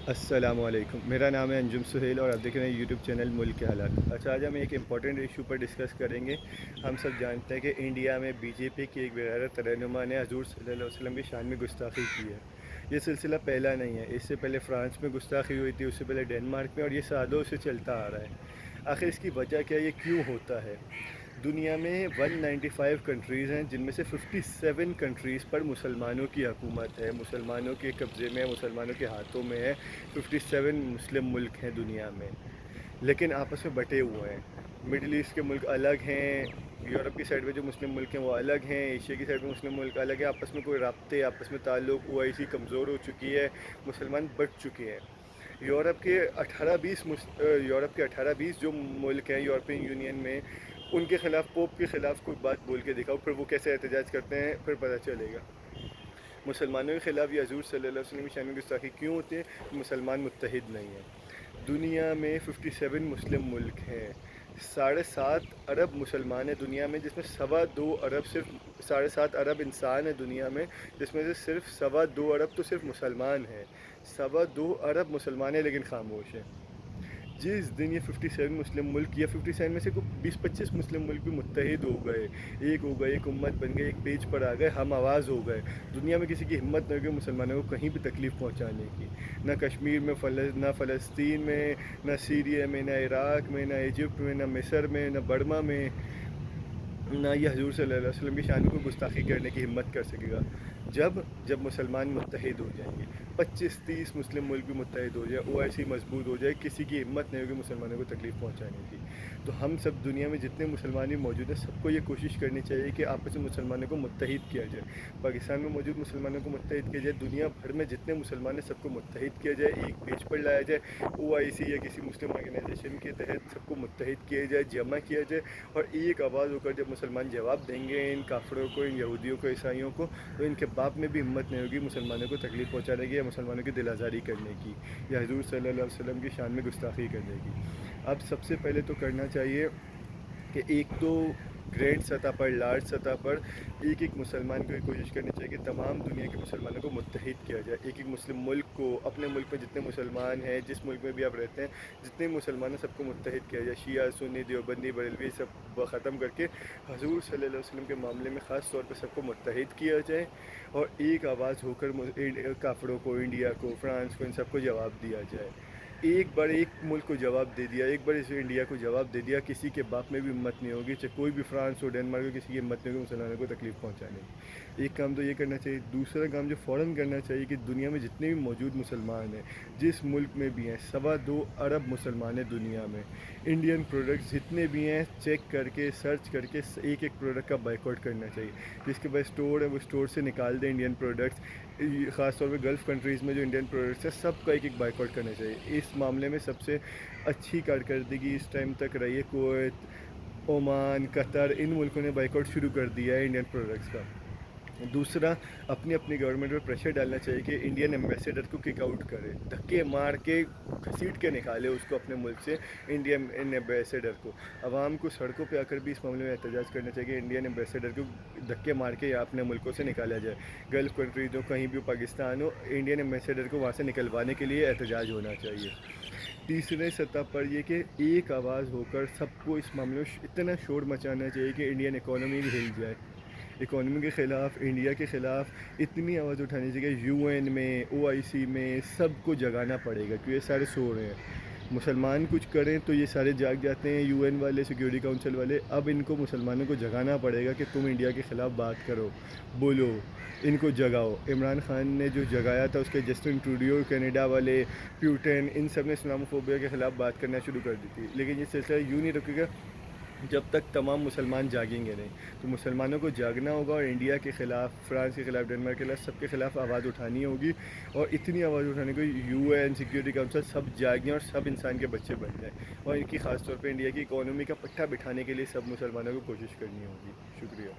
السلام علیکم، میرا نام ہے انجم سہیل اور آپ دیکھ رہے ہیں یوٹیوب چینل ملک کے حالات۔ اچھا، آج ہم ایک امپورٹنٹ ایشو پر ڈسکس کریں گے۔ ہم سب جانتے ہیں کہ انڈیا میں بی جے پی کی ایک وزارت رہنما نے حضور صلی اللہ علیہ وسلم کی شان میں گستاخی کی ہے۔ یہ سلسلہ پہلا نہیں ہے، اس سے پہلے فرانس میں گستاخی ہوئی تھی، اس سے پہلے ڈنمارک میں، اور یہ سالوں سے چلتا آ رہا ہے۔ آخر اس کی وجہ کیا ہے؟ یہ کیوں ہوتا ہے؟ دنیا میں 195 کنٹریز ہیں، جن میں سے 57 کنٹریز پر مسلمانوں کی حکومت ہے، مسلمانوں کے قبضے میں، مسلمانوں کے ہاتھوں میں ہے۔ 57 مسلم ملک ہیں دنیا میں، لیکن آپس میں بٹے ہوئے ہیں۔ مڈل ایسٹ کے ملک الگ ہیں، یورپ کی سائڈ پہ جو مسلم ملک ہیں وہ الگ ہیں، ایشیا کی سائڈ پہ مسلم ملک الگ ہیں۔ آپس میں کوئی رابطے، آپس میں تعلق، OIC کمزور ہو چکی ہے، مسلمان بٹ چکے ہیں۔ یورپ کے 18-20 جو ملک ہیں یورپین یونین میں، ان کے خلاف، پوپ کے خلاف کوئی بات بول کے دکھاؤ، پھر وہ کیسے احتجاج کرتے ہیں، پھر پتہ چلے گا۔ مسلمانوں کے خلاف یہ حضور صلی اللہ علیہ وسلم کی شان میں گستاخی کیوں ہوتی ہے؟ مسلمان متحد نہیں ہیں۔ دنیا میں 57 مسلم ملک ہیں، 7.5 ارب مسلمان ہیں دنیا میں، جس میں 2.25 ارب صرف 7.5 ارب انسان ہیں دنیا میں، جس میں سے صرف 2.25 ارب تو صرف مسلمان ہیں۔ 2.25 ارب مسلمان ہیں لیکن خاموش ہیں۔ جس دن یہ 57 مسلم ملک، یا 57 میں سے کوئی 20-25 مسلم ملک بھی متحد ہو گئے، ایک ہو گئے، ایک امت بن گئے، ایک پیج پر آ گئے، ہم آواز ہو گئے، دنیا میں کسی کی ہمت نہ ہوگی مسلمانوں کو کہیں بھی تکلیف پہنچانے کی، نہ کشمیر میں، نہ فلسطین میں، نہ سیریا میں، نہ عراق میں، نہ ایجپٹ میں، نہ مصر میں، نہ برما میں، نہ یہ حضور صلی اللہ علیہ وسلم کی شان کو گستاخی کرنے کی ہمت کر سکے گا۔ جب مسلمان متحد ہو جائیں گے، 25-30 مسلم ملک بھی متحد ہو جائے، OIC مضبوط ہو جائے، کسی کی ہمت نہیں ہوگی مسلمانوں کو تکلیف پہنچانے کی۔ تو ہم سب دنیا میں جتنے مسلمان بھی موجود ہیں، سب کو یہ کوشش کرنی چاہیے کہ آپس میں مسلمانوں کو متحد کیا جائے۔ پاکستان میں موجود مسلمانوں کو متحد کیا جائے، دنیا بھر میں جتنے مسلمان ہیں سب کو متحد کیا جائے، ایک پیج پر لایا جائے، OIC یا کسی مسلم آرگنائزیشن کے تحت سب کو متحد کیا جائے، جمع کیا جائے، اور ایک آواز ہو کر جب مسلمان جواب دیں گے ان کافروں کو، ان یہودیوں کو، عیسائیوں کو، تو ان کے باپ میں بھی ہمت نہیں ہوگی مسلمانوں کو تکلیف پہنچانے کی، یا مسلمانوں کی دل آزاری کرنے کی، یا حضور صلی اللہ علیہ وسلم کی شان میں گستاخی کرنے کی۔ اب سب سے پہلے تو کرنا چاہیے کہ ایک تو گرینڈ سطح پر، لارج سطح پر، ایک مسلمان کو یہ کوشش کرنی چاہیے کہ تمام دنیا کے مسلمانوں کو متحد کیا جائے۔ ایک مسلم ملک کو، اپنے ملک میں جتنے مسلمان ہیں، جس ملک میں بھی آپ رہتے ہیں، جتنے مسلمان ہیں سب کو متحد کیا جائے، شیعہ، سنی، دیوبندی، بریلوی، سب ختم کر کے حضور صلی اللہ علیہ وسلم کے معاملے میں خاص طور پہ سب کو متحد کیا جائے، اور ایک آواز ہو کر کافروں کو، انڈیا کو، فرانس کو، ان سب کو جواب دیا جائے۔ ایک بار ایک ملک کو جواب دے دیا، ایک بار اس انڈیا کو جواب دے دیا، کسی کے باپ میں بھی ہمت نہیں ہوگی، چاہے کوئی بھی فرانس ہو، ڈنمارک ہو، کسی کی ہمت نہیں ہوگی مسلمانوں کو تکلیف پہنچانے کی۔ ایک کام تو یہ کرنا چاہیے۔ دوسرا کام جو فوراً کرنا چاہیے کہ دنیا میں جتنے بھی موجود مسلمان ہیں، جس ملک میں بھی ہیں، 2.25 ارب مسلمان ہیں دنیا میں، انڈین پروڈکٹس جتنے بھی ہیں چیک کر کے، سرچ کر کے، ایک پروڈکٹ کا بائیکاٹ کرنا چاہیے۔ جس کے پاس اسٹور ہے وہ اسٹور سے نکال دیں انڈین پروڈکٹس، خاص طور پہ گلف کنٹریز میں جو انڈین پروڈکٹس ہیں سب کا ایک بائیکاٹ کرنا چاہیے۔ اس معاملے میں سب سے اچھی کارکردگی اس ٹائم تک رہی ہے کویت، عمان، قطر، ان ملکوں نے بائیکاٹ شروع کر دیا ہے انڈین پروڈکٹس کا۔ دوسرا، اپنی گورنمنٹ پر پریشر ڈالنا چاہیے کہ انڈین ایمبیسیڈر کو کک آؤٹ کرے، دھکے مار کے گھسیٹ کے نکالے اس کو اپنے ملک سے، انڈین ایمبیسیڈر کو۔ عوام کو سڑکوں پہ آ کر بھی اس معاملے میں احتجاج کرنا چاہیے کہ انڈین ایمبیسیڈر کو دھکے مار کے یا اپنے ملکوں سے نکالا جائے۔ گلف کنٹریز ہو، کہیں بھی پاکستان ہو، انڈین ایمبیسیڈر کو وہاں سے نکلوانے کے لیے احتجاج ہونا چاہیے۔ تیسرے سطح پر یہ کہ ایک آواز ہو کر سب کو اس معاملے میں اتنا شور مچانا چاہیے کہ انڈین اکانومی ہل جائے۔ اکانومی کے خلاف، انڈیا کے خلاف اتنی آواز اٹھانی چاہیے کہ UN میں، OIC میں سب کو جگانا پڑے گا، کیونکہ یہ سارے سو رہے ہیں۔ مسلمان کچھ کریں تو یہ سارے جاگ جاتے ہیں، UN والے، سیکیورٹی کونسل والے، اب ان کو مسلمانوں کو جگانا پڑے گا کہ تم انڈیا کے خلاف بات کرو، بولو، ان کو جگاؤ۔ عمران خان نے جو جگایا تھا، اس کے جسٹن ٹروڈیو، کینیڈا والے، پیوٹن، ان سب نے اسلاموفوبیا کے خلاف بات کرنا شروع کر دی تھی، لیکن یہ سلسلہ یوں نہیں رکے گا جب تک تمام مسلمان جاگیں گے نہیں۔ تو مسلمانوں کو جاگنا ہوگا، اور انڈیا کے خلاف، فرانس کے خلاف، ڈنمارک کے خلاف، سب کے خلاف آواز اٹھانی ہوگی، اور اتنی آواز اٹھانے کو UN، سیکیورٹی کونسل سب جاگیں اور سب انسان کے بچے بن جائیں، اور ان کی خاص طور پہ انڈیا کی اکانومی کا پٹھا بٹھانے کے لیے سب مسلمانوں کو کوشش کرنی ہوگی۔ شکریہ۔